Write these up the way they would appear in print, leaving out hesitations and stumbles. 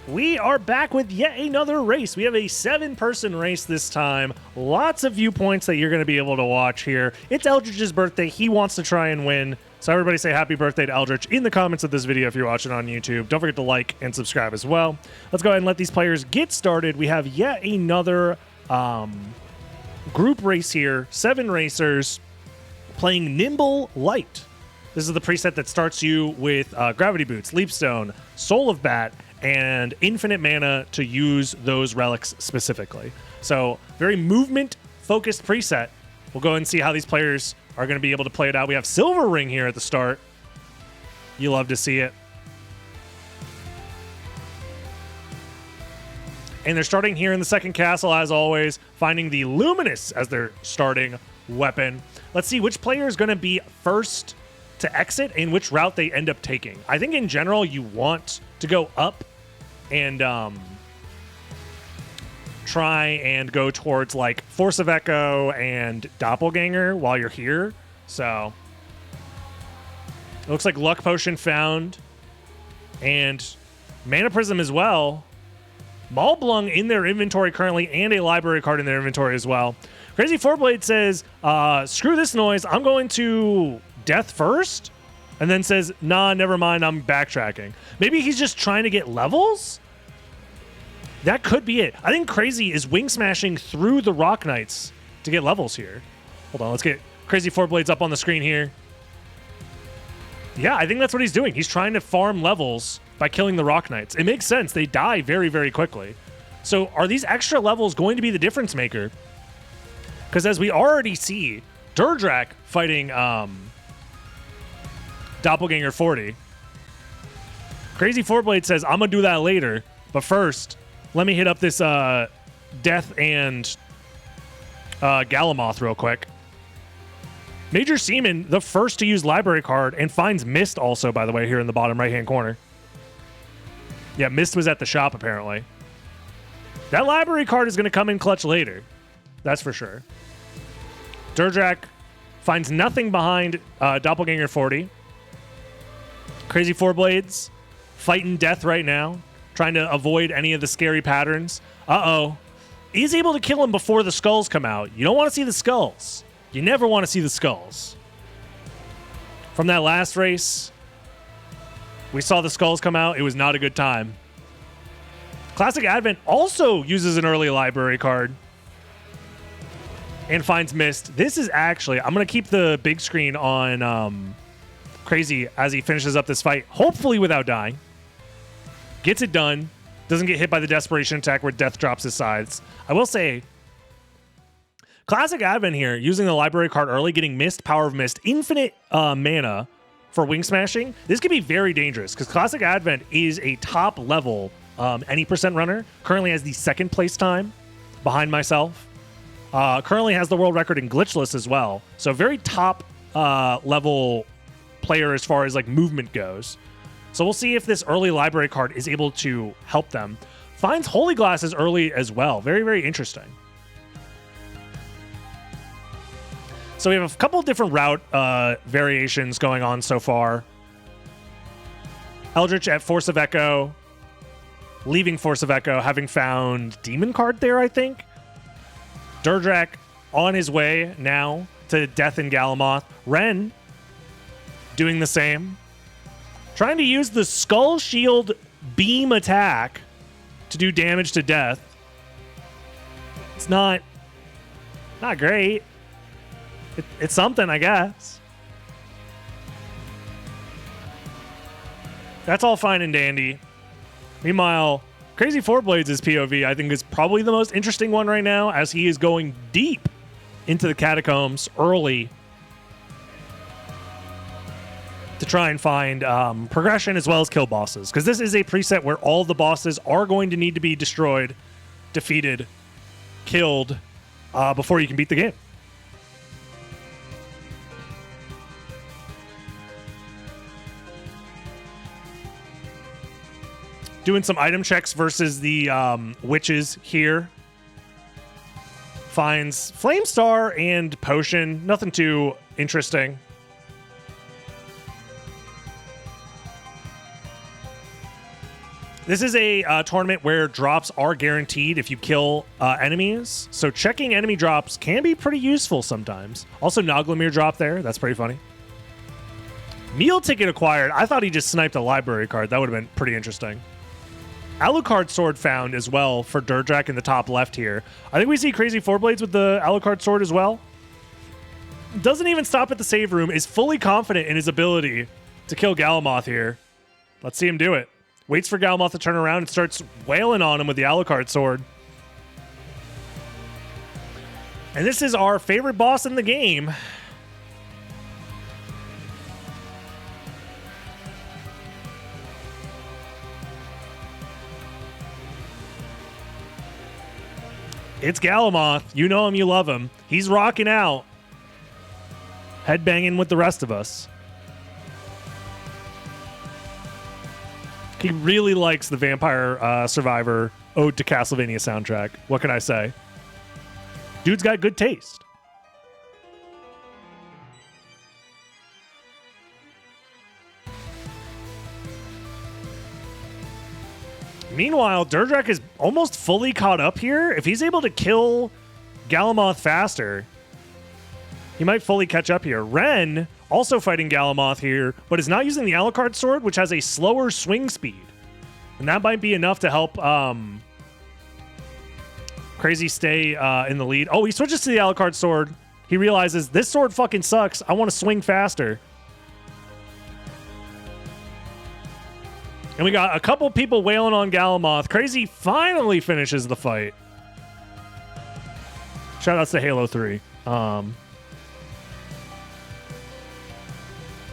We are back with yet another race. We have a 7-person race this time. Lots of viewpoints that you're going to be able to watch here. It's Eldritch's birthday. He wants to try and win. So everybody say happy birthday to Eldritch in the comments of this video if you're watching on YouTube. Don't forget to like and subscribe as well. Let's go ahead and let these players get started. We have yet another group race here. 7 racers playing Nimble Light. This is the preset that starts you with Gravity Boots, Leapstone, Soul of Bat, and infinite mana to use those relics specifically. So very movement-focused preset. We'll go and see how these players are going to be able to play it out. We have Silver Ring here at the start. You love to see it. And they're starting here in the second castle, as always, finding the Luminous as their starting weapon. Let's see which player is going to be first to exit and which route they end up taking. I think in general, you want to go up and try and go towards like Force of Echo and Doppelganger while you're here. So it looks like Luck Potion found and Mana Prism as well. Maulblung in their inventory currently and a library card in their inventory as well. Crazy Fourblade says, screw this noise. I'm going to Death first. And then says, nah, never mind, I'm backtracking. Maybe he's just trying to get levels? That could be it. I think Crazy is wing smashing through the Rock Knights to get levels here. Hold on, let's get Crazy Four Blades up on the screen here. Yeah, I think that's what he's doing. He's trying to farm levels by killing the Rock Knights. It makes sense. They die very, very quickly. So are these extra levels going to be the difference maker? Because as we already see, Durdrak fighting Doppelganger 40. Crazy Fourblade says, I'm going to do that later. But first, let me hit up this Death and Galamoth real quick. Major Seaman, the first to use library card, and finds Mist also, by the way, here in the bottom right-hand corner. Yeah, Mist was at the shop, apparently. That library card is going to come in clutch later. That's for sure. Durdrak finds nothing behind Doppelganger 40. Crazy Four Blades fighting death right now, trying to avoid any of the scary patterns. Uh-oh. He's able to kill him before the skulls come out. You don't want to see the skulls. You never want to see the skulls. From that last race, we saw the skulls come out. It was not a good time. Classic Advent also uses an early library card and finds Mist. This is actually, I'm going to keep the big screen on Crazy as he finishes up this fight, hopefully without dying. Gets it done. Doesn't get hit by the Desperation attack where Death drops his sides. I will say, Classic Advent here, using the library card early, getting Mist, Power of Mist, infinite mana for wing smashing. This could be very dangerous because Classic Advent is a top level any percent runner. Currently has the second place time behind myself. Currently has the world record in glitchless as well. So very top level player as far as like movement goes. So we'll see if this early library card is able to help them. Finds Holy Glasses early as well. Very, very interesting. So we have a couple of different route variations going on so far. Eldritch at Force of Echo, leaving Force of Echo, having found Demon card there, I think. Durdrak on his way now to Death and Galamoth. Ren doing the same. Trying to use the Skull Shield beam attack to do damage to Death. It's not great. It's something, I guess. That's all fine and dandy. Meanwhile, Crazy Four Blades' POV, I think, is probably the most interesting one right now, as he is going deep into the catacombs early to try and find progression as well as kill bosses. Because this is a preset where all the bosses are going to need to be destroyed, defeated, killed before you can beat the game. Doing some item checks versus the witches here. Finds Flame Star and Potion. Nothing too interesting. This is a tournament where drops are guaranteed if you kill enemies. So checking enemy drops can be pretty useful sometimes. Also, Noglamir drop there. That's pretty funny. Meal ticket acquired. I thought he just sniped a library card. That would have been pretty interesting. Alucard sword found as well for Durdrak in the top left here. I think we see Crazy Four Blades with the Alucard sword as well. Doesn't even stop at the save room. Is fully confident in his ability to kill Galamoth here. Let's see him do it. Waits for Galamoth to turn around and starts wailing on him with the Alucard sword. And this is our favorite boss in the game. It's Galamoth. You know him, you love him. He's rocking out. Headbanging with the rest of us. He really likes the Vampire Survivor Ode to Castlevania soundtrack. What can I say? Dude's got good taste. Meanwhile, Durdrak is almost fully caught up here. If he's able to kill Galamoth faster, he might fully catch up here. Ren also fighting Galamoth here, but is not using the Alucard sword, which has a slower swing speed. And that might be enough to help Crazy stay in the lead. Oh, he switches to the Alucard sword. He realizes this sword fucking sucks. I want to swing faster. And we got a couple people wailing on Galamoth. Crazy finally finishes the fight. Shout outs to Halo 3.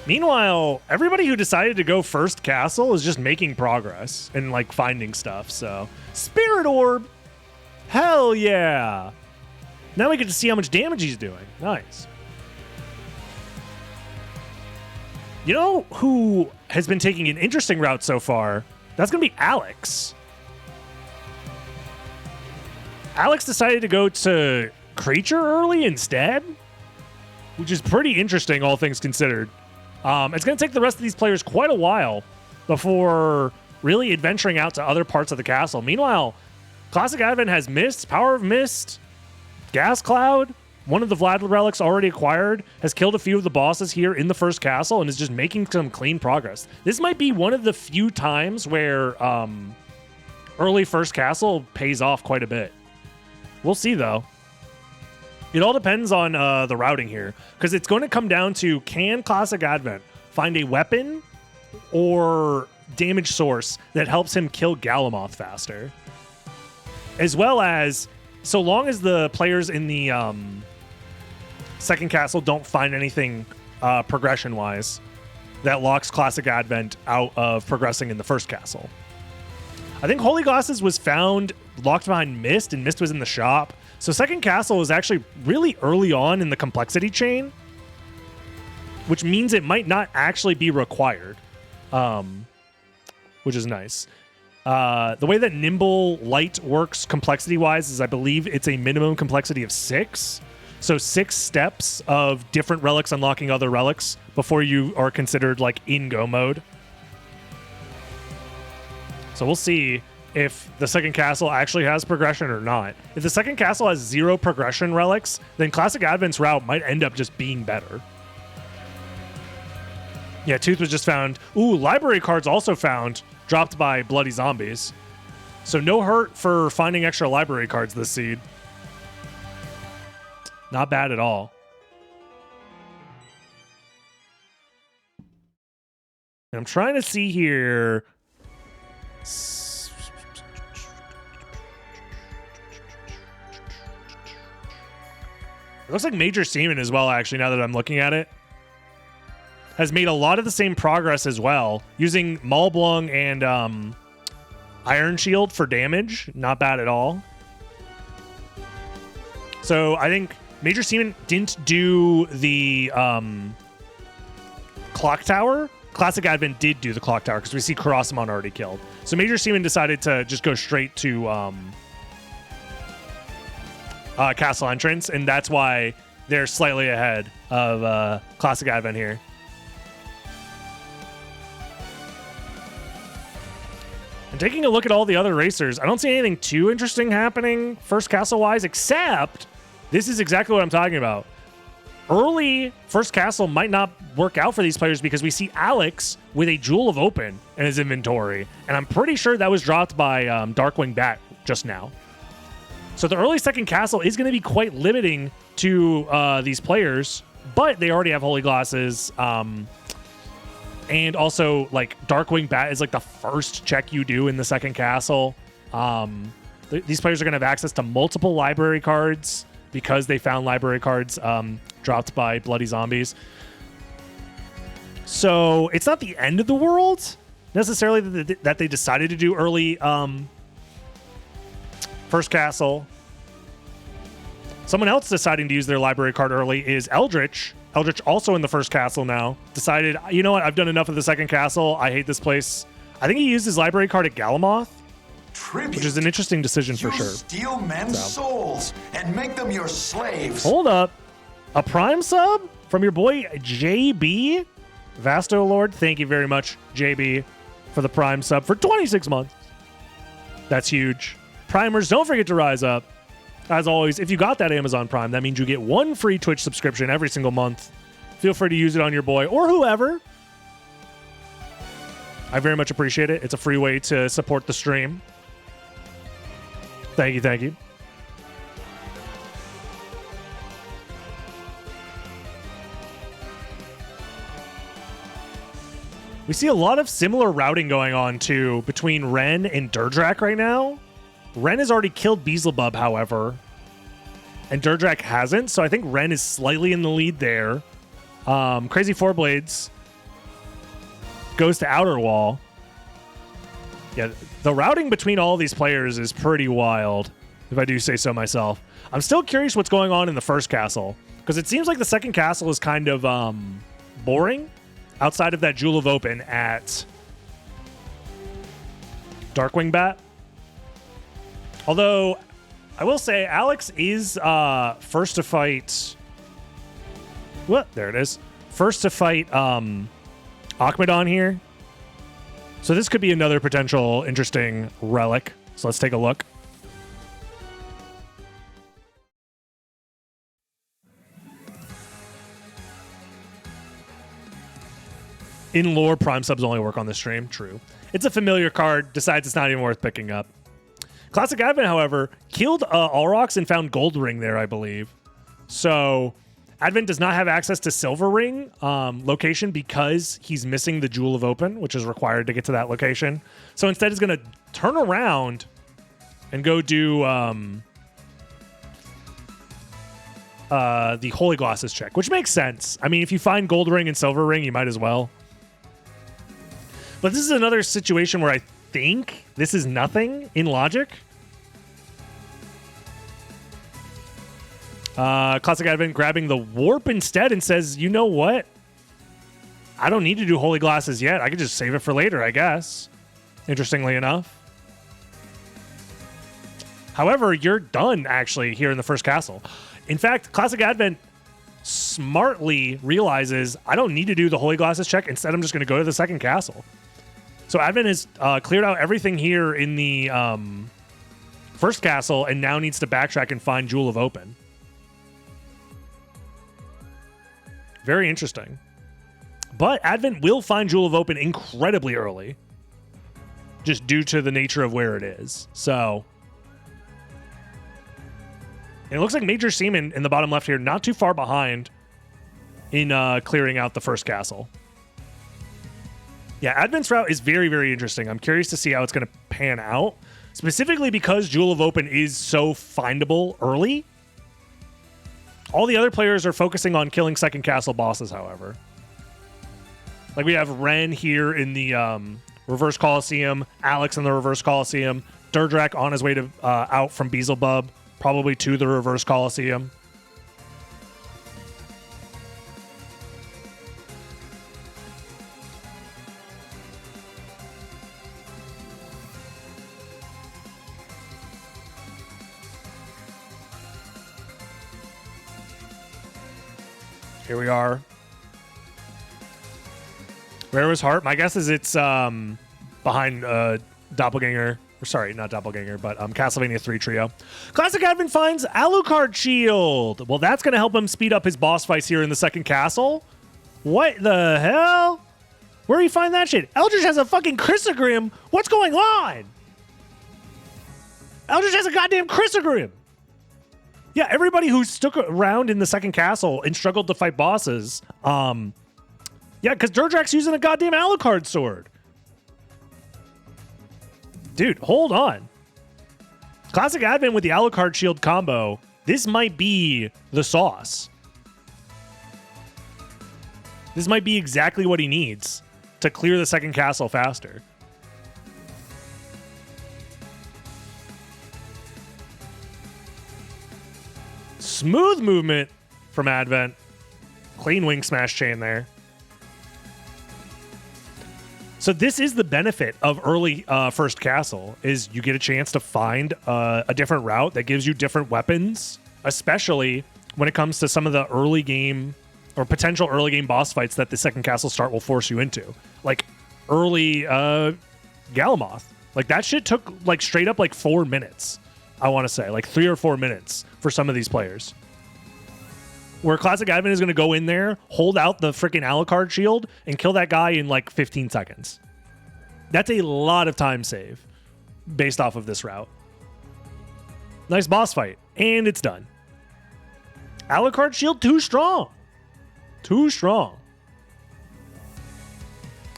Meanwhile, everybody who decided to go first castle is just making progress and like finding stuff. So Spirit Orb. Hell yeah. Now we get to see how much damage he's doing. Nice. You know who has been taking an interesting route so far? That's going to be Alex. Alex decided to go to Creature early instead, which is pretty interesting, all things considered. It's going to take the rest of these players quite a while before really adventuring out to other parts of the castle. Meanwhile, Classic Advent has Mist, Power of Mist, Gas Cloud. One of the Vlad relics already acquired, has killed a few of the bosses here in the first castle, and is just making some clean progress. This might be one of the few times where early first castle pays off quite a bit. We'll see, though. It all depends on the routing here, because it's going to come down to, can Classic Advent find a weapon or damage source that helps him kill Galamoth faster? As well as, so long as the players in the second castle don't find anything progression-wise that locks Classic Advent out of progressing in the first castle. I think Holy Glasses was found locked behind Mist, and Mist was in the shop. So second castle is actually really early on in the complexity chain, which means it might not actually be required, which is nice. The way that Nimble Light works complexity-wise is I believe it's a minimum complexity of 6. So 6 steps of different relics unlocking other relics before you are considered like in go mode. So we'll see if the second castle actually has progression or not. If the second castle has 0 progression relics, then Classic Advent's route might end up just being better. Yeah, Tooth was just found. Ooh, library cards also found, dropped by Bloody Zombies. So no hurt for finding extra library cards this seed. Not bad at all. And I'm trying to see here. It looks like Major Seaman as well, actually, now that I'm looking at it. Has made a lot of the same progress as well, using Maulblung and Iron Shield for damage. Not bad at all. So I think Major Seaman didn't do the Clock Tower. Classic Advent did do the Clock Tower because we see Karasamon already killed. So Major Seaman decided to just go straight to Castle Entrance, and that's why they're slightly ahead of Classic Advent here. And taking a look at all the other racers, I don't see anything too interesting happening first castle-wise, except this is exactly what I'm talking about. Early first castle might not work out for these players because we see Alex with a Jewel of Open in his inventory. And I'm pretty sure that was dropped by Darkwing Bat just now. So the early second castle is going to be quite limiting to these players, but they already have Holy Glasses. And also, like, Darkwing Bat is, like, the first check you do in the second castle. These players are going to have access to multiple library cards because they found library cards dropped by Bloody Zombies. So it's not the end of the world, necessarily, that they decided to do early first castle. Someone else deciding to use their library card early is Eldritch. Eldritch, also in the first castle now, decided, you know what, I've done enough of the second castle. I hate this place. I think he used his library card at Galamoth, which is an interesting decision for sure. Steal men's souls and make them your slaves. Hold up. A Prime sub from your boy JB? Vasto Lord, thank you very much, JB, for the Prime sub for 26 months. That's huge. Primers, don't forget to rise up. As always, if you got that Amazon Prime, that means you get one free Twitch subscription every single month. Feel free to use it on your boy or whoever. I very much appreciate it. It's a free way to support the stream. Thank you, thank you. We see a lot of similar routing going on, too, between Ren and Durdrak right now. Ren has already killed Beelzebub, however, and Durdrak hasn't, so I think Ren is slightly in the lead there. Crazy Four Blades goes to Outer Wall. Yeah, the routing between all of these players is pretty wild, if I do say so myself. I'm still curious what's going on in the first castle, because it seems like the second castle is kind of boring outside of that Jewel of Open at Darkwing Bat. Although, I will say, Alex is first to fight... What? There it is. First to fight Akmadon here. So this could be another potential interesting relic. So let's take a look. In lore, Prime subs only work on the stream. True. It's a familiar card. Decides it's not even worth picking up. Classic Advent, however, killed Alrox and found Gold Ring there, I believe. So Advent does not have access to Silver Ring location because he's missing the Jewel of Open, which is required to get to that location. So instead, he's going to turn around and go do the Holy Glasses check, which makes sense. I mean, if you find Gold Ring and Silver Ring, you might as well. But this is another situation where I think this is nothing in logic. Classic Advent grabbing the Warp instead and says, you know what? I don't need to do Holy Glasses yet. I could just save it for later, I guess. Interestingly enough. However, you're done, actually, here in the first castle. In fact, Classic Advent smartly realizes, I don't need to do the Holy Glasses check. Instead, I'm just going to go to the second castle. So Advent has cleared out everything here in the first castle and now needs to backtrack and find Jewel of Open. Very interesting. But Advent will find Jewel of Open incredibly early, just due to the nature of where it is. So, and it looks like Major Seaman in the bottom left here, not too far behind in clearing out the first castle. Yeah, Advent's route is very, very interesting. I'm curious to see how it's going to pan out, specifically because Jewel of Open is so findable early. All the other players are focusing on killing second castle bosses, however. Like we have Ren here in the Reverse Coliseum, Alex in the Reverse Coliseum, Durdrak on his way to out from Beelzebub, probably to the Reverse Coliseum. Here we are. Where was Heart? My guess is it's behind Doppelganger. Or sorry, not Doppelganger, but Castlevania 3 trio. Classic Advent finds Alucard Shield. Well, that's going to help him speed up his boss fights here in the second castle. What the hell? Where do you find that shit? Eldritch has a fucking Chrysogrim. What's going on? Eldritch has a goddamn Chrysogrim. Yeah, everybody who stuck around in the second castle and struggled to fight bosses. Yeah, because Durdrak's using a goddamn Alucard sword. Dude, hold on. Classic Advent with the Alucard Shield combo. This might be the sauce. This might be exactly what he needs to clear the second castle faster. Smooth movement from Advent. Clean wing smash chain there. So this is the benefit of early first castle, is you get a chance to find a different route that gives you different weapons, especially when it comes to some of the early game or potential early game boss fights that the second castle start will force you into. Like early Galamoth. Like that shit took like straight up like 4 minutes, I want to say. Like 3 or 4 minutes for some of these players. Where Classic Advent is going to go in there, hold out the freaking Alucard shield, and kill that guy in like 15 seconds. That's a lot of time save based off of this route. Nice boss fight. And it's done. Alucard shield too strong. Too strong.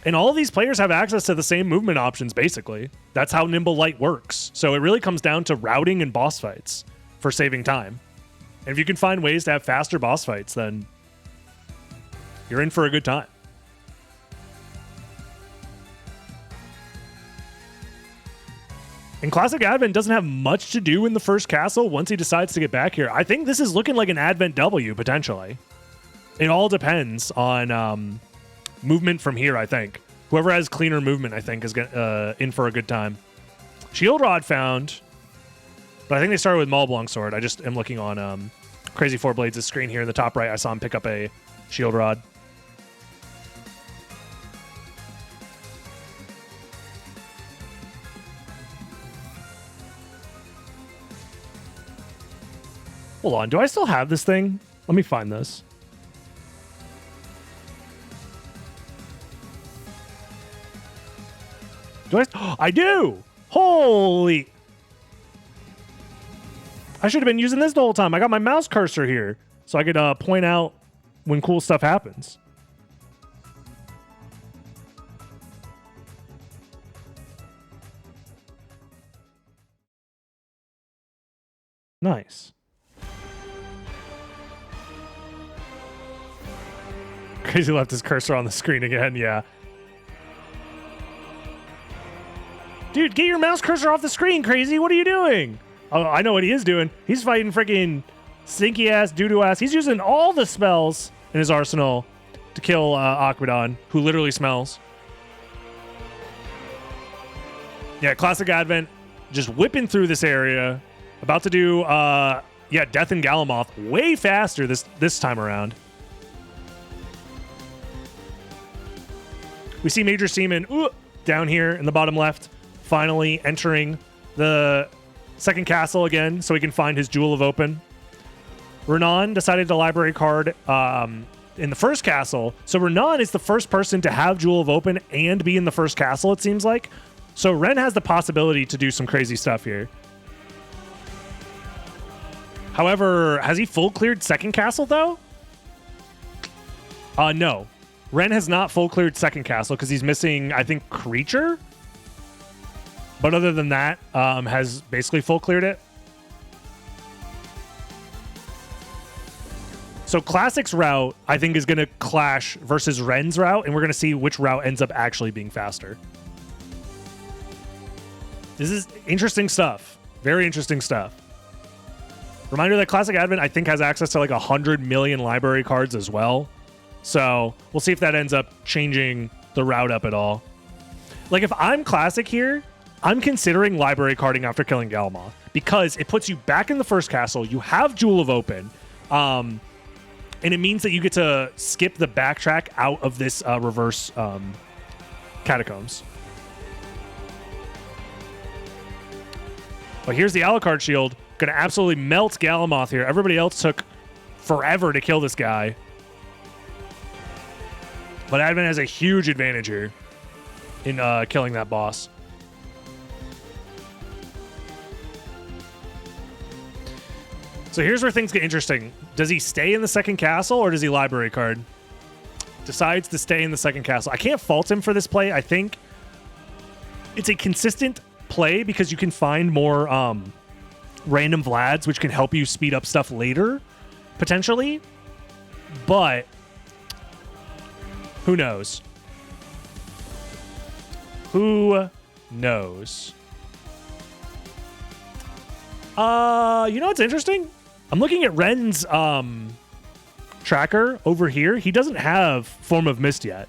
And all of these players have access to the same movement options, basically. That's how Nimble Light works. So it really comes down to routing and boss fights for saving time. And if you can find ways to have faster boss fights, then you're in for a good time. And Classic Advent doesn't have much to do in the first castle once he decides to get back here. I think this is looking like an Advent W, potentially. It all depends on movement from here, I think. Whoever has cleaner movement, I think, is in for a good time. Shield Rod found. But I think they started with Maulblanc Sword. I just am looking on Crazy Four Blades' screen here in the top right. I saw him pick up a Shield Rod. Hold on. Do I still have this thing? Let me find this. Do I? I do! Holy... I should have been using this the whole time. I got my mouse cursor here so I could point out when cool stuff happens. Nice. Crazy left his cursor on the screen again, yeah. Dude, get your mouse cursor off the screen, Crazy. What are you doing? Oh, I know what he is doing. He's fighting freaking stinky ass, doo-doo ass. He's using all the spells in his arsenal to kill Aquidon, who literally smells. Yeah, Classic Advent just whipping through this area. About to do, Death and Galamoth way faster this time around. We see Major Seaman down here in the bottom left, finally entering the second castle again, so he can find his Jewel of Open. Renan decided to library card in the first castle. So Renan is the first person to have Jewel of Open and be in the first castle, it seems like. So Ren has the possibility to do some crazy stuff here. However, has he full cleared second castle, though? No. Ren has not full cleared second castle because he's missing, I think, Creature? But other than that, has basically full cleared it. So Classic's route, I think, is going to clash versus Ren's route, and we're going to see which route ends up actually being faster. This is interesting stuff. Very interesting stuff. Reminder that Classic Advent, I think, has access to like 100 million library cards as well. So we'll see if that ends up changing the route up at all. Like, if I'm Classic here, I'm considering library carding after killing Galamoth because it puts you back in the first castle. You have Jewel of Open, and it means that you get to skip the backtrack out of this reverse catacombs. But here's the Alucard shield. Going to absolutely melt Galamoth here. Everybody else took forever to kill this guy. But Advent has a huge advantage here in killing that boss. So here's where things get interesting. Does he stay in the second castle or does he library card? Decides to stay in the second castle. I can't fault him for this play. I think it's a consistent play because you can find more random Vlads, which can help you speed up stuff later, potentially. But who knows? Who knows? You know what's interesting? I'm looking at Ren's tracker over here. He doesn't have Form of Mist yet.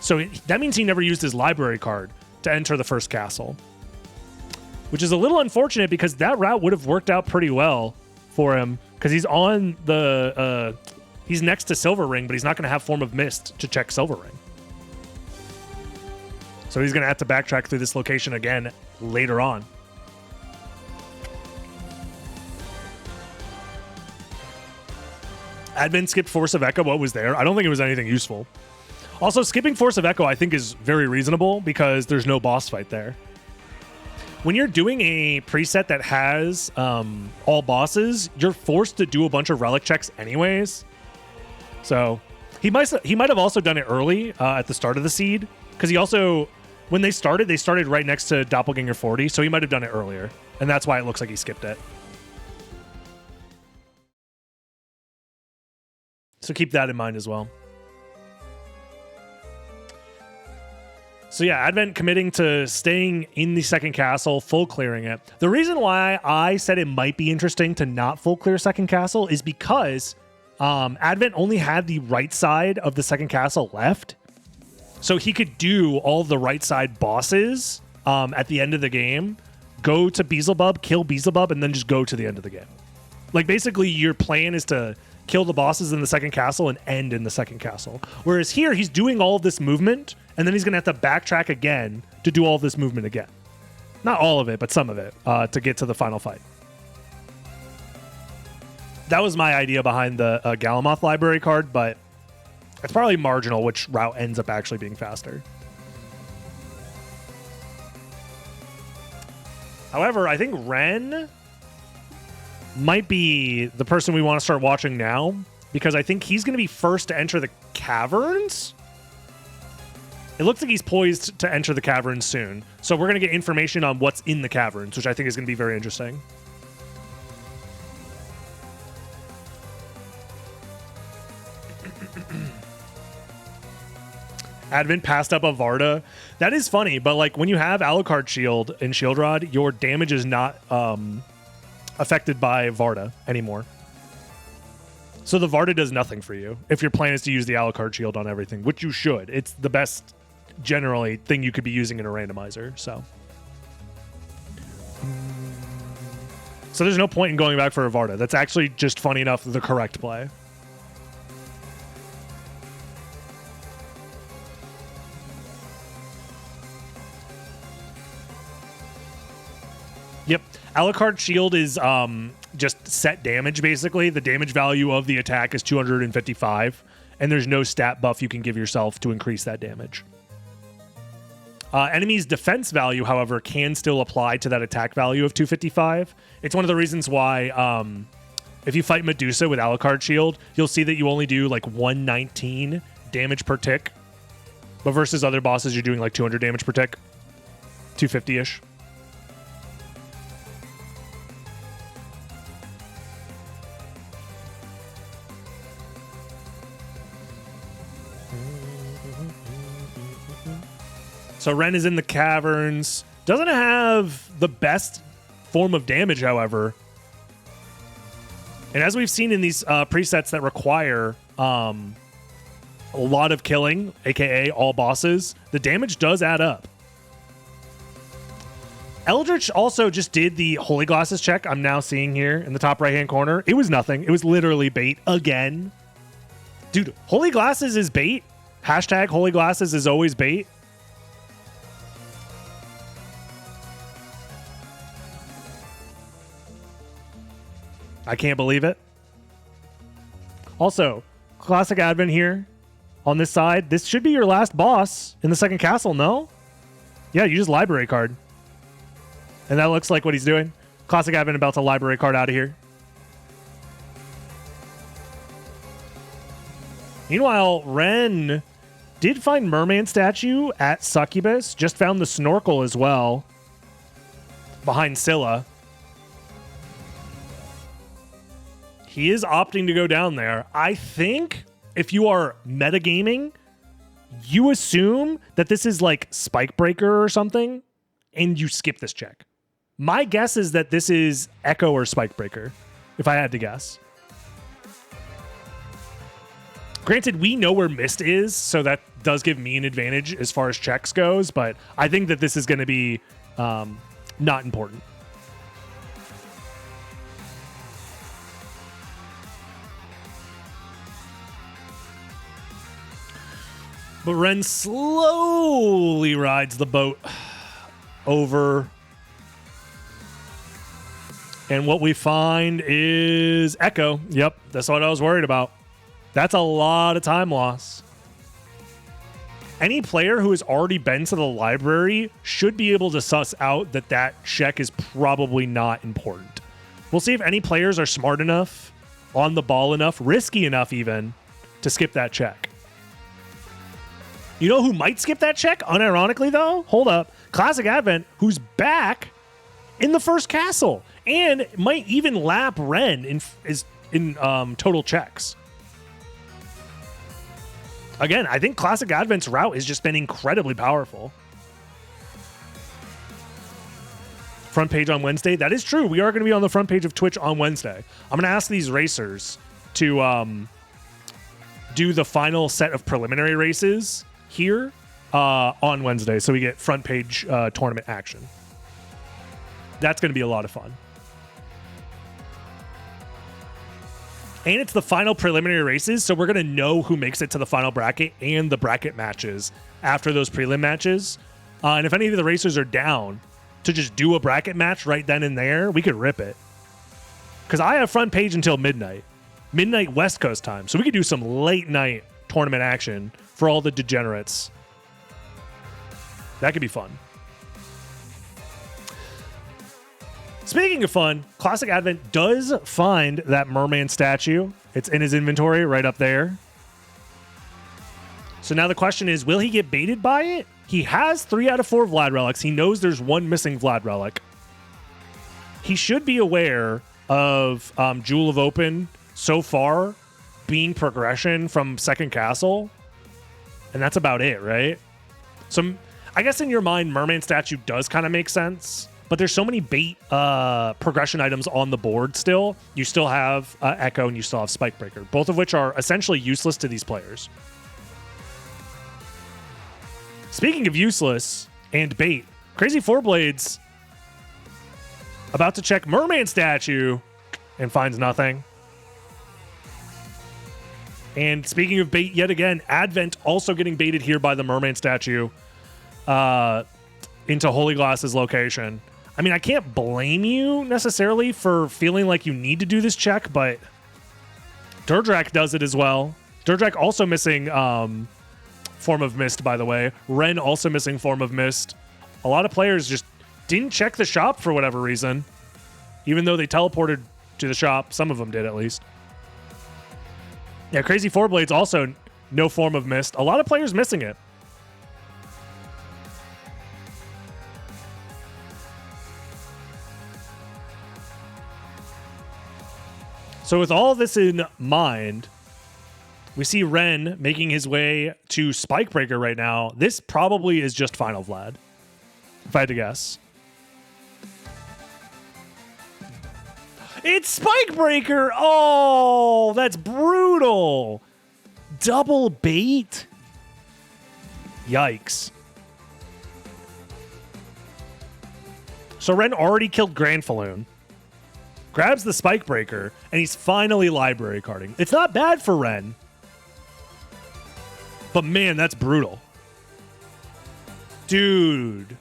So that means he never used his library card to enter the first castle, which is a little unfortunate because that route would have worked out pretty well for him because he's on the he's next to Silver Ring, but he's not going to have Form of Mist to check Silver Ring. So he's going to have to backtrack through this location again later on. Advent skipped Force of Echo. What was there? I don't think it was anything useful. Also, skipping Force of Echo I think is very reasonable because there's no boss fight there. When you're doing a preset that has all bosses, you're forced to do a bunch of relic checks anyways. So he might have also done it early at the start of the seed because he also, when they started right next to Doppelganger 40, so he might have done it earlier, and that's why it looks like he skipped it. So keep that in mind as well. So yeah, Advent committing to staying in the second castle, full clearing it. The reason why I said it might be interesting to not full clear second castle is because Advent only had the right side of the second castle left. So he could do all the right side bosses at the end of the game, go to Beelzebub, kill Beelzebub, and then just go to the end of the game. Like basically your plan is to kill the bosses in the second castle and end in the second castle. Whereas here, he's doing all of this movement, and then he's going to have to backtrack again to do all of this movement again. Not all of it, but some of it to get to the final fight. That was my idea behind the Galamoth library card, but it's probably marginal which route ends up actually being faster. However, I think Ren might be the person we want to start watching now because I think he's going to be first to enter the caverns. It looks like he's poised to enter the caverns soon. So we're going to get information on what's in the caverns, which I think is going to be very interesting. Advent passed up a Varda. That is funny, but like when you have Alucard Shield and Shield Rod, your damage is not affected by Varda anymore. So the Varda does nothing for you if your plan is to use the Alucard Shield on everything, which you should. It's the best, generally, thing you could be using in a randomizer, so there's no point in going back for a Varda. That's actually just, funny enough, the correct play. Yep. Alucard Shield is just set damage, basically. The damage value of the attack is 255, and there's no stat buff you can give yourself to increase that damage. Enemy's defense value, however, can still apply to that attack value of 255. It's one of the reasons why if you fight Medusa with Alucard Shield, you'll see that you only do like 119 damage per tick. But versus other bosses, you're doing like 200 damage per tick. 250-ish. So Ren is in the caverns. Doesn't have the best form of damage, however. And as we've seen in these presets that require a lot of killing, aka all bosses, the damage does add up. Eldritch also just did the Holy Glasses check I'm now seeing here in the top right-hand corner. It was nothing. It was literally bait again. Dude, Holy Glasses is bait. Hashtag Holy Glasses is always bait. I can't believe it. Also, Classic Advent here on this side. This should be your last boss in the second castle, no? Yeah, you just library card. And that looks like what he's doing. Classic Advent about to library card out of here. Meanwhile, Ren did find Merman statue at Succubus. Just found the snorkel as well. Behind Scylla. He is opting to go down there. I think if you are metagaming, you assume that this is like Spike Breaker or something, and you skip this check. My guess is that this is Echo or Spike Breaker, if I had to guess. Granted, we know where Mist is, so that does give me an advantage as far as checks goes, but I think that this is going to be not important. But Ren slowly rides the boat over. And what we find is Echo. Yep, that's what I was worried about. That's a lot of time loss. Any player who has already been to the library should be able to suss out that that check is probably not important. We'll see if any players are smart enough, on the ball enough, risky enough even, to skip that check. You know who might skip that check? Unironically, though? Hold up. Classic Advent, who's back in the first castle and might even lap Ren in total checks. Again, I think Classic Advent's route has just been incredibly powerful. Front page on Wednesday. That is true. We are going to be on the front page of Twitch on Wednesday. I'm going to ask these racers to do the final set of preliminary races here on Wednesday, so we get front page tournament action. That's going to be a lot of fun. And it's the final preliminary races, so we're going to know who makes it to the final bracket and the bracket matches after those prelim matches. And if any of the racers are down to just do a bracket match right then and there, we could rip it. Because I have front page until midnight West Coast time, so we could do some late night tournament action for all the degenerates. That could be fun. Speaking of fun, Classic Advent does find that Merman statue. It's in his inventory right up there. So now the question is, will he get baited by it? He has 3 out of 4 Vlad relics. He knows there's one missing Vlad relic. He should be aware of Jewel of Open so far being progression from second castle. And that's about it, right? So I guess in your mind, Merman statue does kind of make sense. But there's so many bait progression items on the board still. You still have Echo and you still have Spike Breaker, both of which are essentially useless to these players. Speaking of useless and bait, Crazy Four Blades about to check Merman statue and finds nothing. And speaking of bait yet again, Advent also getting baited here by the Merman statue into Holy Glass's location. I mean, I can't blame you necessarily for feeling like you need to do this check, but Durdrak does it as well. Durdrak also missing Form of Mist, by the way. Ren also missing Form of Mist. A lot of players just didn't check the shop for whatever reason, even though they teleported to the shop. Some of them did, at least. Yeah, Crazy Four Blades also no Form of Mist. A lot of players missing it. So with all this in mind, we see Ren making his way to Spike Breaker right now. This probably is just Final Vlad, if I had to guess. It's Spike Breaker! Oh, that's brutal. Double bait? Yikes. So Ren already killed Granfaloon. Grabs the Spike Breaker, and he's finally library carding. It's not bad for Ren. But man, that's brutal. Dude.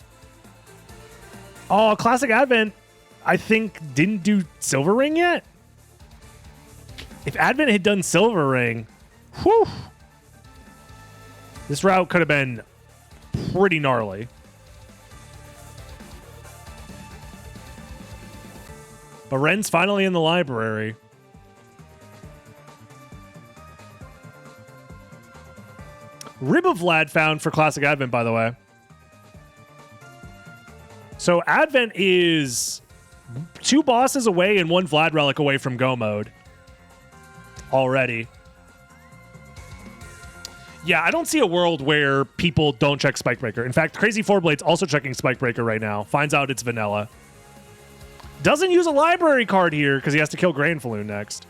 Oh, Classic Advent, I think, didn't do Silver Ring yet? If Advent had done Silver Ring, whew, this route could have been pretty gnarly. But Ren's finally in the library. Rib of Vlad found for Classic Advent, by the way. So Advent is 2 bosses away and 1 Vlad relic away from go mode. Already. Yeah, I don't see a world where people don't check Spikebreaker. In fact, Crazy Four Blades also checking Spikebreaker right now. Finds out it's vanilla. Doesn't use a library card here because he has to kill Granfaloon next.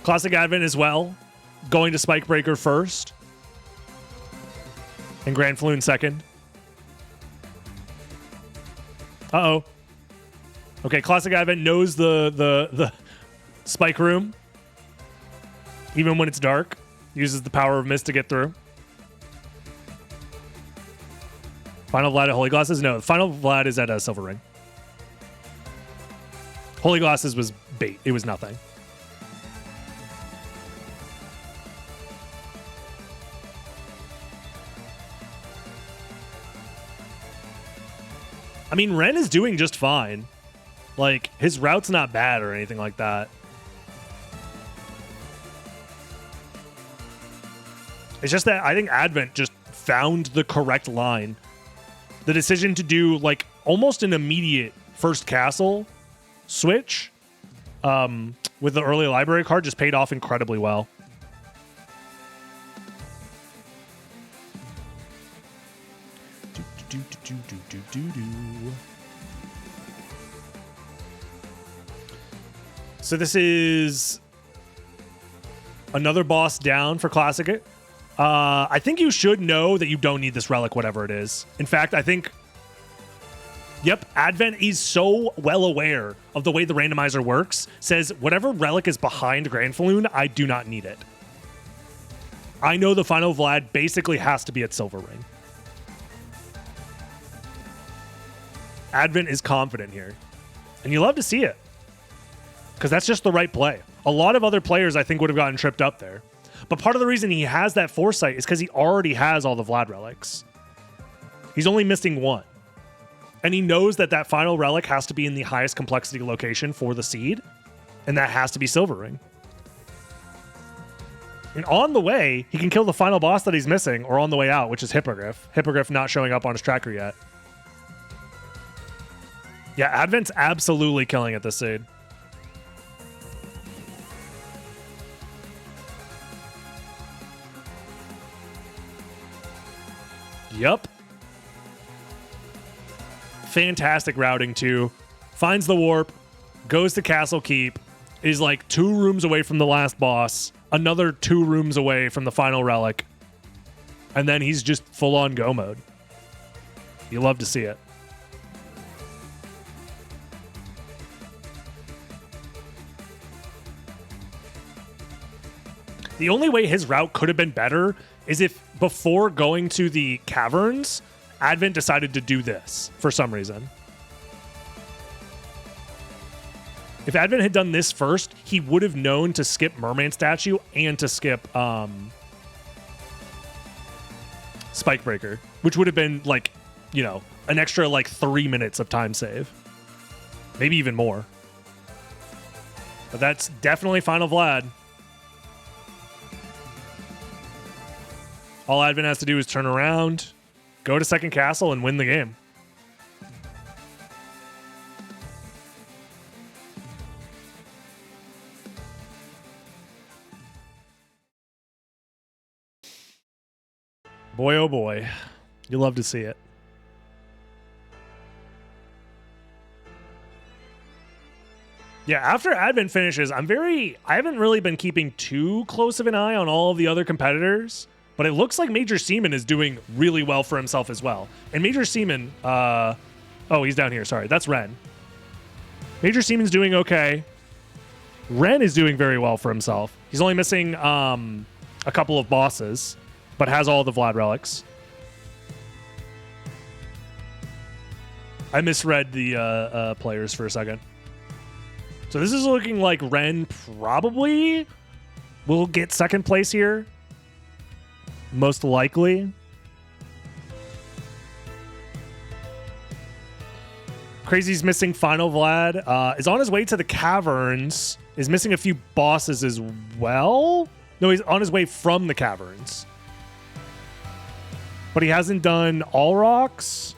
Classic Advent as well. Going to Spikebreaker first. And Granfaloon second. Uh-oh. Okay, Classic Advent knows the Spike Room. Even when it's dark. Uses the power of mist to get through. Final Vlad at Holy Glasses? No, Final Vlad is at a Silver Ring. Holy Glasses was bait. It was nothing. I mean, Ren is doing just fine. Like, his route's not bad or anything like that. It's just that I think Advent just found the correct line. The decision to do, like, almost an immediate first castle switch with the early library card just paid off incredibly well. So this is another boss down for Classic. I think you should know that you don't need this relic, whatever it is. In fact, I think, yep, Advent is so well aware of the way the randomizer works, says whatever relic is behind Granfaloon, I do not need it. I know the final Vlad basically has to be at Silver Ring. Advent is confident here. And you love to see it. Because that's just the right play. A lot of other players, I think, would have gotten tripped up there. But part of the reason he has that foresight is because he already has all the Vlad relics. He's only missing 1. And he knows that that final relic has to be in the highest complexity location for the seed. And that has to be Silver Ring. And on the way, he can kill the final boss that he's missing, or on the way out, which is Hippogriff. Hippogriff not showing up on his tracker yet. Yeah, Advent's absolutely killing it this seed. Yup. Fantastic routing, too. Finds the warp, goes to Castle Keep, is like 2 rooms away from the last boss, another 2 rooms away from the final relic, and then he's just full-on go mode. You love to see it. The only way his route could have been better is if before going to the caverns, Advent decided to do this for some reason. If Advent had done this first, he would have known to skip Merman Statue and to skip Spikebreaker, which would have been like, you know, an extra like 3 minutes of time save. Maybe even more. But that's definitely Final Vlad. All Advent has to do is turn around, go to second castle, and win the game. Boy, oh boy. You love to see it. Yeah, after Advent finishes, I haven't really been keeping too close of an eye on all of the other competitors. But it looks like Major Seaman is doing really well for himself as well. And Major Seaman, oh, he's down here. Sorry, that's Ren. Major Seaman's doing okay. Ren is doing very well for himself. He's only missing a couple of bosses, but has all the Vlad relics. I misread the players for a second. So this is looking like Ren probably will get second place here. Most likely. Crazy's missing Final Vlad. Is on his way to the caverns. Is missing a few bosses as well. No, he's on his way from the caverns. But he hasn't done All Rocks.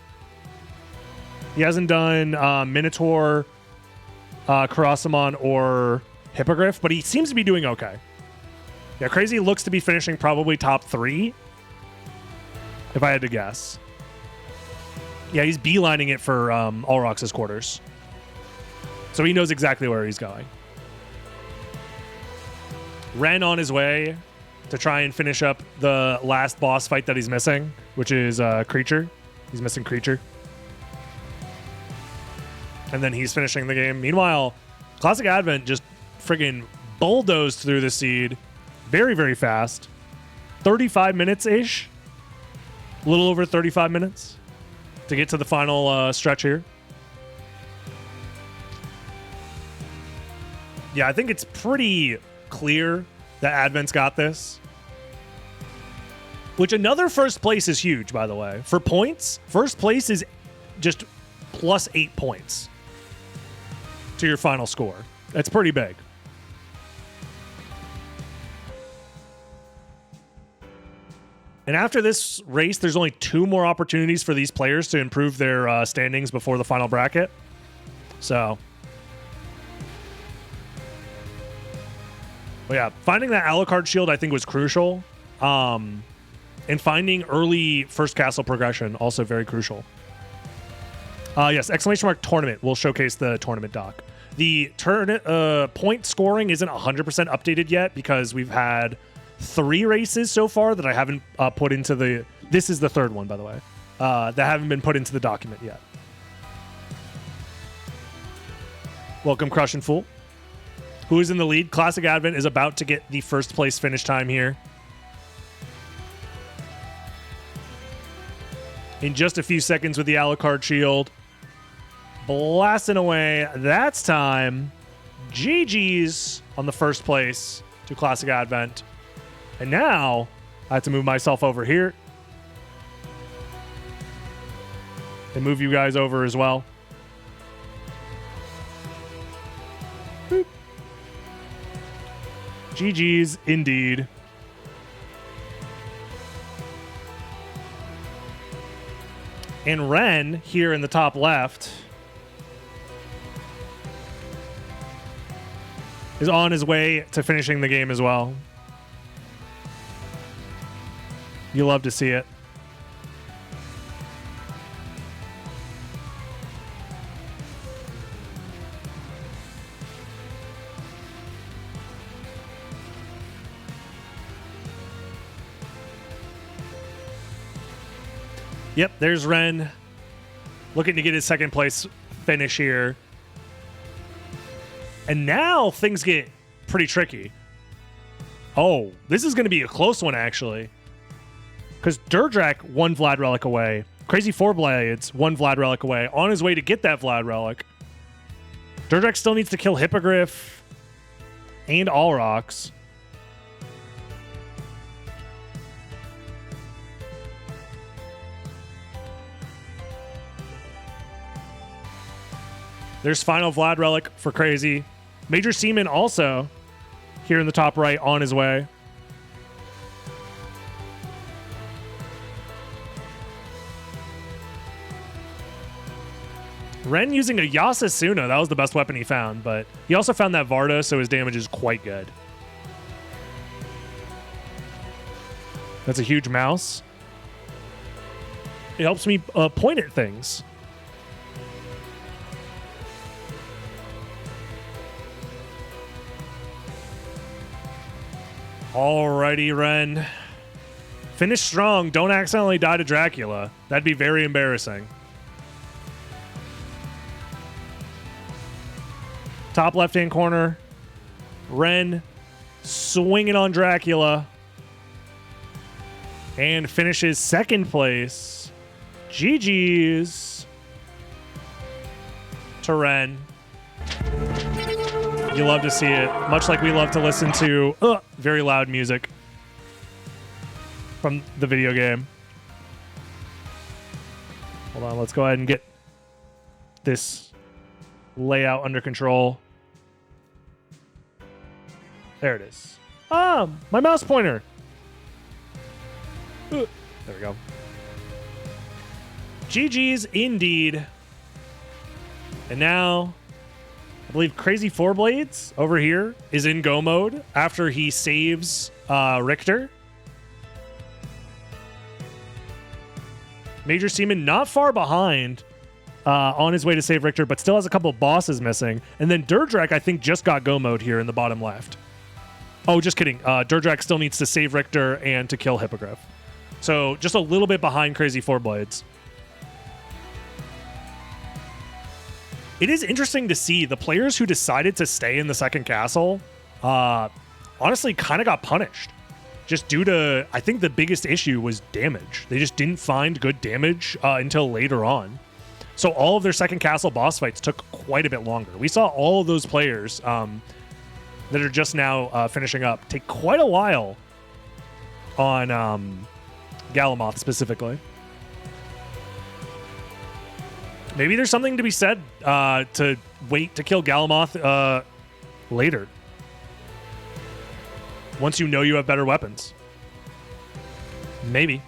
He hasn't done Minotaur, Karasamon, or Hippogriff, but he seems to be doing okay. Yeah, Crazy looks to be finishing probably top 3, if I had to guess. Yeah, he's beelining it for All Rocks' quarters. So he knows exactly where he's going. Ren on his way to try and finish up the last boss fight that he's missing, which is Creature. He's missing Creature. And then he's finishing the game. Meanwhile, Classic Advent just friggin' bulldozed through the seed very, very fast. 35 minutes-ish. A little over 35 minutes to get to the final stretch here. Yeah, I think it's pretty clear that Advent's got this. Which another first place is huge, by the way. For points, first place is just plus 8 points to your final score. That's pretty big. And after this race, there's only 2 more opportunities for these players to improve their standings before the final bracket. So, well, yeah, finding that Alucard shield I think was crucial. And finding early first castle progression also very crucial. Yes, exclamation mark tournament will showcase the tournament doc. The point scoring isn't 100% updated yet because we've had 3 races so far that I haven't put into the... This is the 3rd one, by the way. That haven't been put into the document yet. Welcome, Crush and Fool. Who is in the lead? Classic Advent is about to get the first place finish time here. In just a few seconds with the Alucard shield. Blasting away. That's time. GG's on the first place to Classic Advent. And now I have to move myself over here and move you guys over as well. Boop. GG's indeed. And Ren here in the top left is on his way to finishing the game as well. You love to see it. Yep, there's Ren looking to get his second place finish here. And now things get pretty tricky. Oh, this is going to be a close one, actually. Because Durdrak 1 Vlad Relic away. Crazy 4 Blades 1 Vlad Relic away. On his way to get that Vlad Relic. Durdrak still needs to kill Hippogriff and All Rocks. There's final Vlad Relic for Crazy. Major Seaman also here in the top right on his way. Ren using a Yasasuna. That was the best weapon he found, but he also found that Varda, so his damage is quite good. That's a huge mouse. It helps me point at things. Alrighty, Ren. Finish strong. Don't accidentally die to Dracula. That'd be very embarrassing. Top left-hand corner. Ren swinging on Dracula. And finishes second place. GG's to Ren. You love to see it, much like we love to listen to very loud music from the video game. Hold on, let's go ahead and get this layout under control. There it is. Ah, my mouse pointer. There we go. GG's indeed. And now, I believe Crazy Four Blades over here is in go mode after he saves Richter. Major Seaman not far behind on his way to save Richter, but still has a couple of bosses missing. And then Durdrak, I think, just got go mode here in the bottom left. Oh, just kidding. Durdrak still needs to save Richter and to kill Hippogriff. So just a little bit behind Crazy Four Blades. It is interesting to see the players who decided to stay in the second castle honestly kind of got punished. Just due to, I think the biggest issue was damage. They just didn't find good damage until later on. So all of their second castle boss fights took quite a bit longer. We saw all of those players that are just now finishing up take quite a while on Galamoth specifically. Maybe there's something to be said to wait to kill Galamoth later. Once you know you have better weapons. Maybe.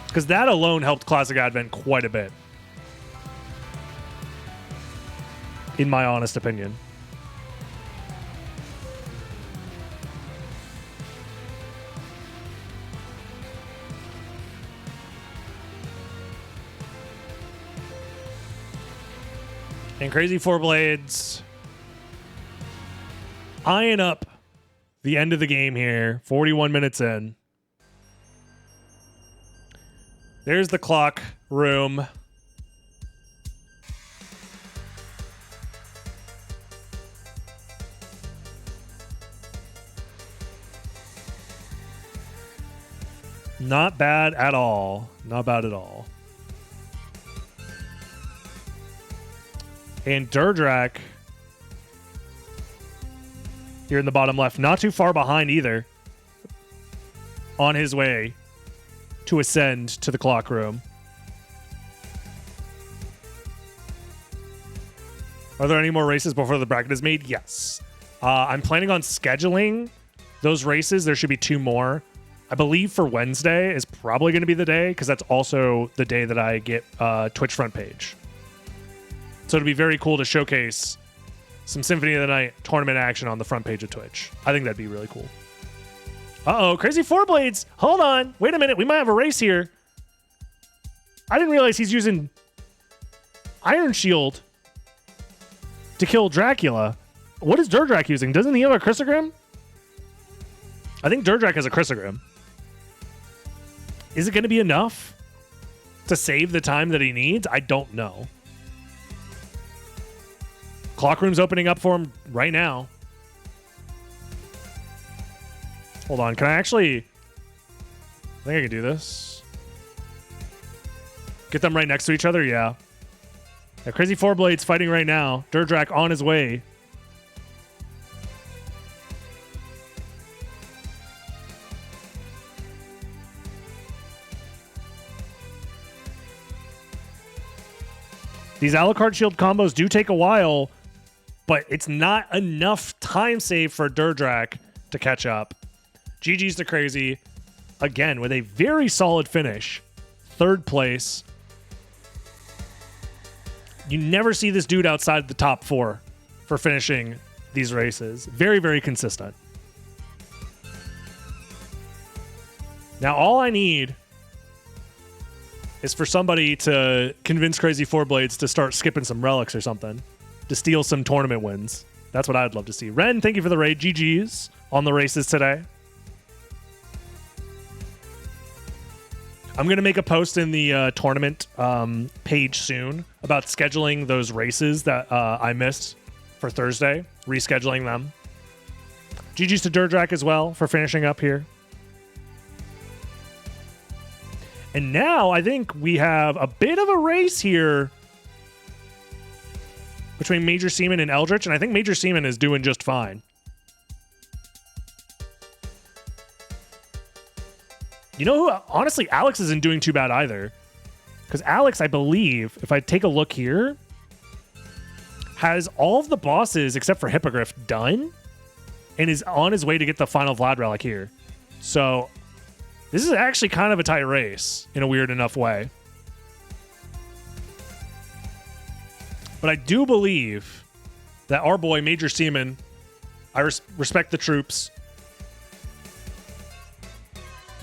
Because that alone helped Classic Advent quite a bit. In my honest opinion. And Crazy Four Blades eyeing up the end of the game here, 41 minutes in. There's the clock room. Not bad at all. Not bad at all. And Durdrak here in the bottom left, not too far behind either, on his way to ascend to the clock room. Are there any more races before the bracket is made? Yes. I'm planning on scheduling those races. There should be 2 more. I believe for Wednesday is probably going to be the day, because that's also the day that I get Twitch front page. So it'll be very cool to showcase some Symphony of the Night tournament action on the front page of Twitch. I think that'd be really cool. Uh-oh, Crazy Four Blades. Hold on. Wait a minute. We might have a race here. I didn't realize he's using Iron Shield to kill Dracula. What is Durdrak using? Doesn't he have a Chrysogrim? I think Durdrak has a Chrysogrim. Is it going to be enough to save the time that he needs? I don't know. Clock room's opening up for him right now. Hold on. Can I actually... I think I can do this. Get them right next to each other? Yeah. Crazy Four Blades fighting right now. Durdrak on his way. These Alucard Shield combos do take a while, but it's not enough time save for Durdrak to catch up. GG's to Crazy, again, with a very solid finish. 3rd place. You never see this dude outside the top 4 for finishing these races. Very, very consistent. Now, all I need is for somebody to convince Crazy Four Blades to start skipping some relics or something to steal some tournament wins. That's what I'd love to see. Ren, thank you for the raid. GG's on the races today. I'm going to make a post in the tournament page soon about scheduling those races that I missed for Thursday, rescheduling them. GG's to Durdrak as well for finishing up here. And now I think we have a bit of a race here between Major Seaman and Eldritch, and I think Major Seaman is doing just fine. You know who? Honestly, Alex isn't doing too bad either. Because Alex, I believe, if I take a look here, has all of the bosses except for Hippogriff done and is on his way to get the final Vlad relic here. So this is actually kind of a tight race in a weird enough way. But I do believe that our boy, Major Seaman, I respect the troops.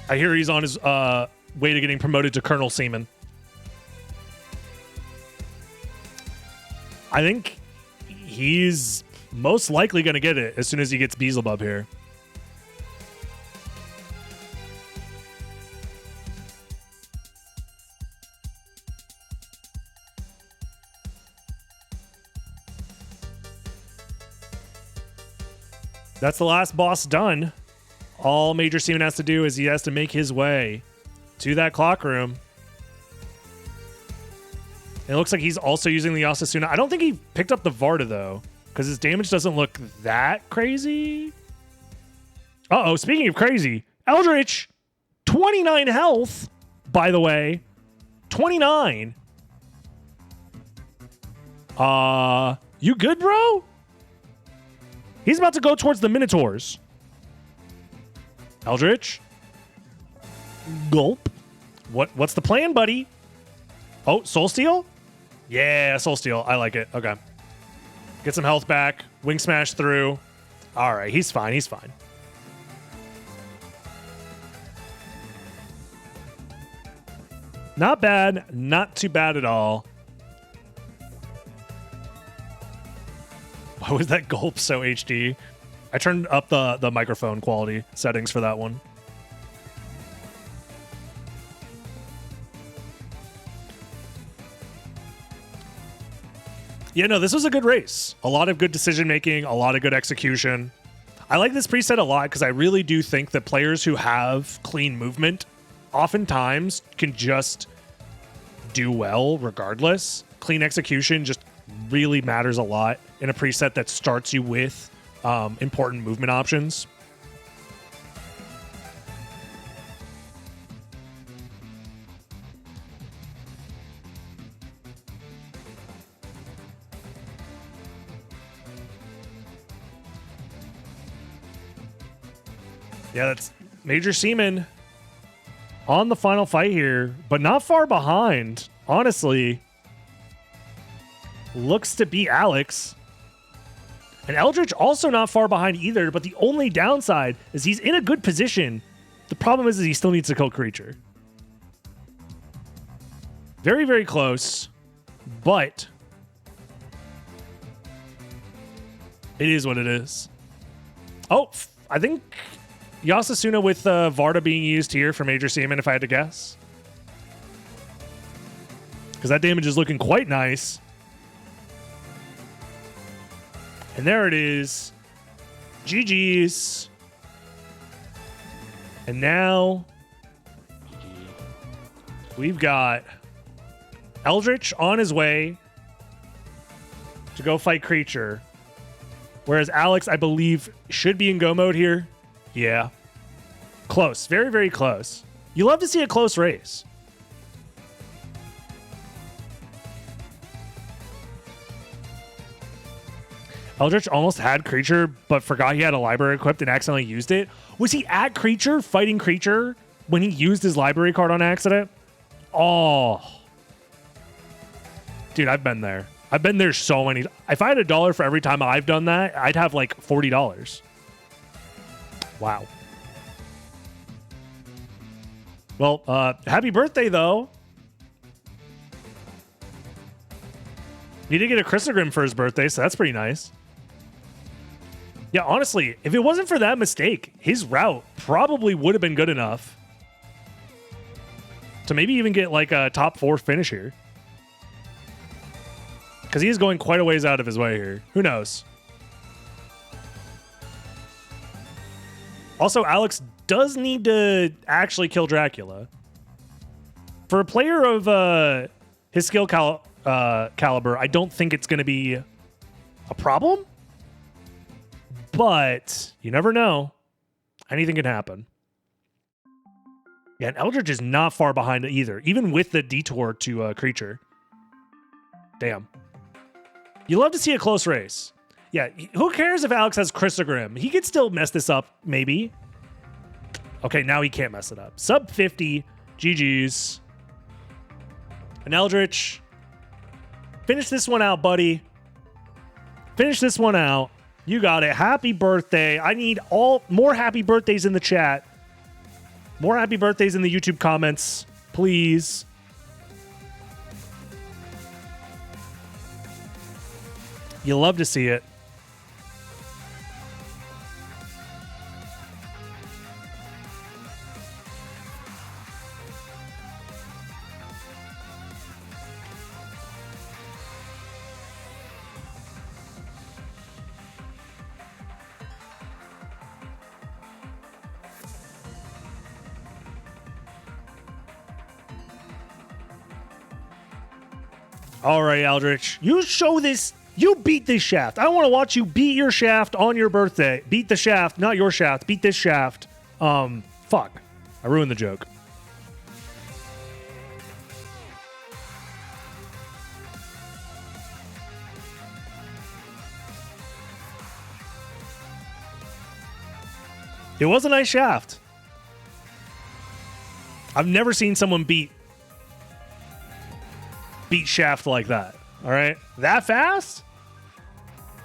I hear he's on his way to getting promoted to Colonel Seaman. I think he's most likely going to get it as soon as he gets Beelzebub here. That's the last boss done. All Major Seaman has to do is he has to make his way to that clock room. It looks like he's also using the Yasasuna. I don't think he picked up the Varda, though, because his damage doesn't look that crazy. Uh-oh, speaking of crazy, Eldritch, 29 health, by the way. 29. You good, bro? He's about to go towards the Minotaurs. Eldritch. Gulp. What's the plan, buddy? Oh, Soul Steal? Yeah, Soul Steal. I like it. Okay. Get some health back. Wing Smash through. All right, he's fine. He's fine. Not bad. Not too bad at all. Why was that gulp so HD? I turned up the microphone quality settings for that one. Yeah, no, this was a good race. A lot of good decision making, a lot of good execution. I like this preset a lot because I really do think that players who have clean movement oftentimes can just do well regardless. Clean execution just really matters a lot in a preset that starts you with important movement options. Yeah, that's Major Seaman on the final fight here, but not far behind. Honestly, looks to be Alex. And Eldritch also not far behind either, but the only downside is he's in a good position. The problem is he still needs to kill Creature. Very, very close, but it is what it is. Oh, I think Yasasuna with Varda being used here for Major Seaman, if I had to guess. Because that damage is looking quite nice. And there it is. GG's. And now we've got Eldritch on his way to go fight Creature. Whereas Alex, I believe, should be in go mode here. Yeah. Close. Very, very close. You love to see a close race. Eldritch almost had Creature, but forgot he had a library equipped and accidentally used it. Was he at Creature, fighting Creature, when he used his library card on accident? Oh. Dude, I've been there. I've been there so many. If I had $1 for every time I've done that, I'd have like $40. Wow. Well, happy birthday, though. Need to get a Chrysogrim for his birthday, so that's pretty nice. Yeah, honestly, if it wasn't for that mistake, his route probably would have been good enough to maybe even get like a top 4 finish here. Because he is going quite a ways out of his way here. Who knows? Also, Alex does need to actually kill Dracula. For a player of his skill caliber, I don't think it's going to be a problem. But you never know. Anything can happen. Yeah, and Eldritch is not far behind either, even with the detour to Creature. Damn. You love to see a close race. Yeah, who cares if Alex has Chrysogrim? He could still mess this up, maybe. Okay, now he can't mess it up. Sub 50, GG's. And Eldritch, finish this one out, buddy. Finish this one out. You got it. Happy birthday. I need more happy birthdays in the chat. More happy birthdays in the YouTube comments, please. You love to see it. All right, Eldritch, you show this. You beat this shaft. I want to watch you beat your shaft on your birthday. Beat the shaft, not your shaft. Beat this shaft. Fuck. I ruined the joke. It was a nice shaft. I've never seen someone beat shaft like that. All right, that fast?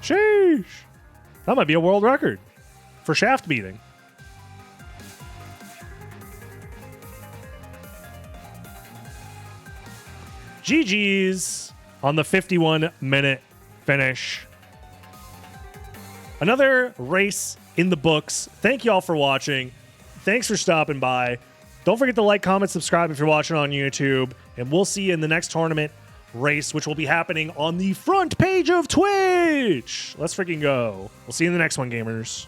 Sheesh. That might be a world record for shaft beating. GG's on the 51-minute finish. Another race in the books. Thank you all for watching. Thanks for stopping by. Don't forget to like, comment, subscribe if you're watching on YouTube. And we'll see you in the next tournament race, which will be happening on the front page of Twitch. Let's freaking go. We'll see you in the next one, gamers.